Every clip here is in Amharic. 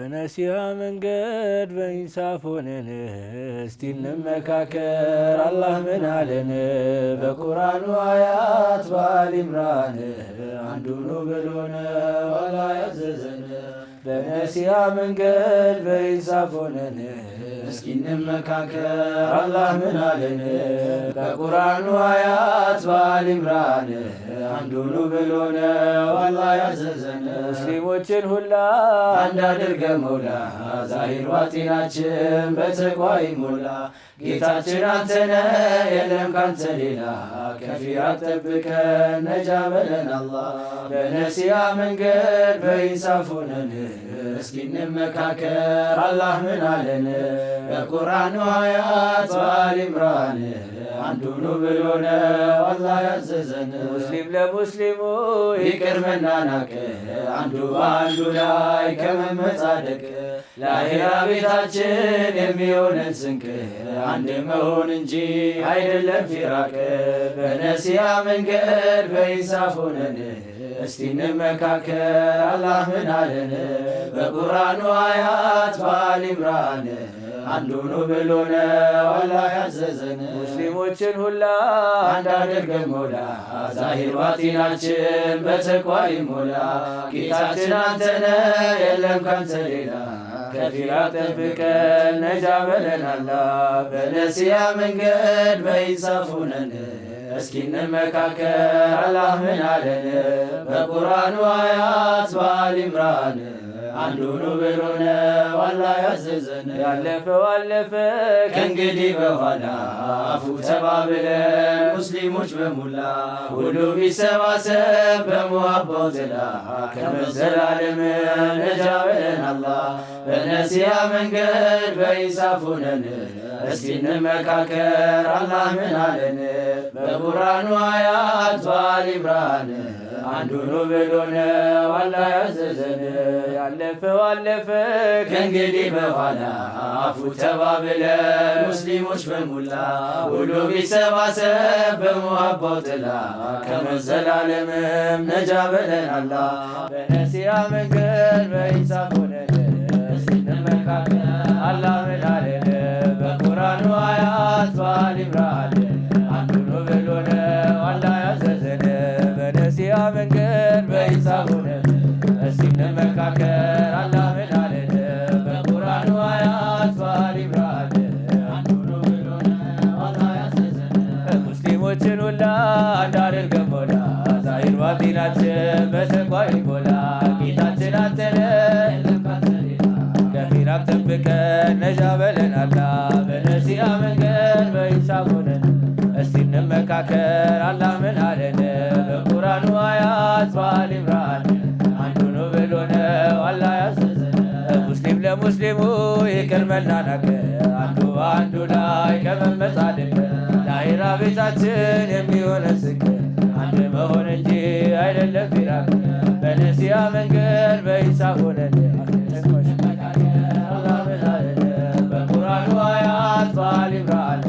በነሲሃ መንገድ በኢንሳፍ ሆነን እስቲ እንመካከር አላህ ምን አለን? በቁርአኑ አያት በአሊ ኢምራን አንዱ ነው ብሎን አላህ ያዘዘን። በነሲሃ መንገድ በኢንሳፍ ሆነን እስኪ እንመካከር አላህ ምን አለን? በቁርአኑ አያት በአሊ ኢምራን አንዱ ነው ብሎን አላህ ያዘዘን። ሙስሊሞችን ሁላ አንድ አድርገ መውላ ዛሂር ባጢናችን በተቅዋ ይሞላ። ጌታችን አንተነ የለም ካንተ ሌላ ከፊራ ጠብቀን ነጃ በለን አላህ። በነሲሃ መንገድ በኢንሳፍ ሆነን እስኪ እንመካከር አላህ ምን አለን? በቁርአኑ አያት በአሊ ኢምራን አንዱ ነው ብሎን አላህ ያዘዘን። ሙስሊም ለሙስሊሙ ይቅር መናናቅ አንዱ በአንዱ ላይ ከመመጻደቅ ለአኺራ ቤታችን የሚሆነን ስንቅ አንድ መሆን እንጂ አይደለም ፊራቅ። በነሲሃ መንገድ በኢንሳፍ ሆነን እስቲ እንመካከር አላህ ምን አለን? በቁርአኑ አያት በአሊ ኢምራን አንዱ ነው ብሎን አላህ ያዘዘን። ሙስሊሞችን ሁላ አንድ አድርገን መውላ ዛሂር ባጢናችን በተቅዋ ይሞላ። ጌታችን አንተነ የለም ካንተ ሌላ ከፊራ ጠብቀን ነጃ በለን አላህ። በነሲሃ መንገድ በኢንሳፍ ሆነን እስኪ እንመካከር አላህ ምን አለን? በቁርአኑ አያት በአሊ ኢምራን አንዱ ነው ብሎን አላህ ያዘዘን። ያለፈው አለፈ ከእንግዲህ በኋላ አፉ ተባብለን ሙስሊሞች በሙላ ሁሉ ቢሰባሰብ በሙሀባው ጥላ ከመዘላለም ነጃ በለን አላህ። በነሲሃ መንገድ በኢንሳፍ ሆነን እስቲ እንመካከር አላህ ምን አለን? በቁርአኑ አያት በአሊ ኢምራን አንዱ ነው ብሎን አላህ ያዘዘን። ያለፈው አለፈ ከእንግዲህ በኋላ አፉ ተባብለን ሙስሊሞች በሙላ ሁሉ ቢሰባሰብ በሙሀባው ጥላ ከመዘላለምም ነጃ በለን አላህ። በነሲሃ መንገድ በኢንሳፍ ሆነን እስቲ እንመካከር አላህ ምን አለን? በቁርአኑ አያት በአሊ ኢምራን አንዱ ነው ብሎን አላህ ያዘዘን። በነሲሃ መንገድ በኢንሳፍ ሆነን እስቲ እንመካከር አላህ ምን አለን? በቁርአኑ አያት በአሊ ኢምራን አንዱ ነው ብሎን አላህ ያዘዘን። ሙስሊሞችን ሁላ አንድ አድርገን መውላ ዛሂር ባጢናችን በተቅዋ ይሞላ። ጌታችን አንተነ የለም ካንተ ሌላ ከፊራም ጠብቀን ነጃ በለን አላህ። በነሲሃ መንገድ በኢንሳፍ ሆነን እስቲ እንመካከር አላህ ምን አለን? በቁርአኑ አያት በአሊ ኢምራን አንዱ ነው ብሎን አላህ ያዘዘን። ሙስሊም ለሙስሊሙ ይቅር መናናቅ አንዱ በአንዱ ላይ ከመመጻደቅ ለአኺራ ቤታችን የሚሆነን ስንቅ አንድ መሆን እንጂ አይደለም ፊራቅ። በነሲሃ መንገድ በኢንሳፍ ሆነን አላህ ምን አለን? በቁርአኑ አያት በአሊ ኢምራን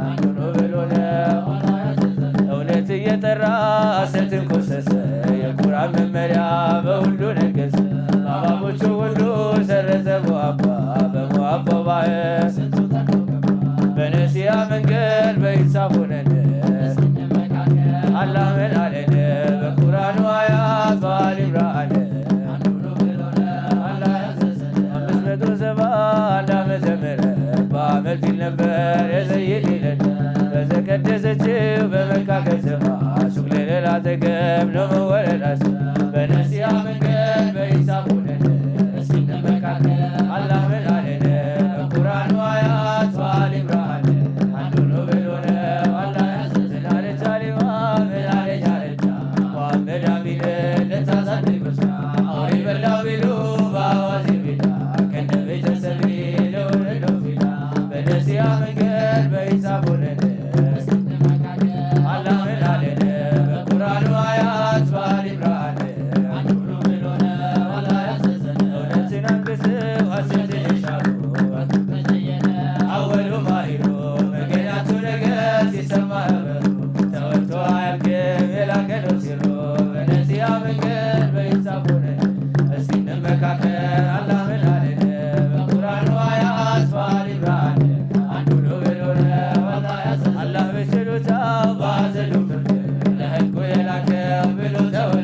አንዱ ነው ብሎን እውነት እየጠራ ሐሰትን ኮሰሰ። የቁርአን መመሪያ በሁሉ ነገሰ። አባቦቹ ሁሉ ሰረዘ ሙሀባ በሙሀባው ባህር በነሲሃ መንገድ በኢንሳፍ ሆነን አላህ ምን አለን? በቁርአኑ አያት በአሊ ኢምራን አንዱ ነው ብሎን አላህ ያዘዘን። 571 ዓመተ ምህረት በዓመት ፊት ነበር የዘይድ ይለን በተቀደሰችው በመካ ከተማ ሱቅ ለሌላ አጠገብ ነው መወለዳችን። በነሲሃ መንገድ በኢንሳፍ ሆነን እስቲ እንመካከር አላህ ምን አለን? በቁርአኑ አያት በአሊ ኢምራን አንዱ ነው ብሎን አላህ ያዘዘን። አለች አሊማ ምን አለች አለቻ ሙሐመድ አሚንን ልታሳድግ ወስዳ አውሬ በላው ቢሉ በአዋዜ ሜዳ ከነ ቤተሰቤ ለወለደው ፊዳ። በነሲሃ መንገድ በኢንሳፍ ሆነን አላህ ምን አለን? በቁርአኑ አያት ብሎ ተወለደ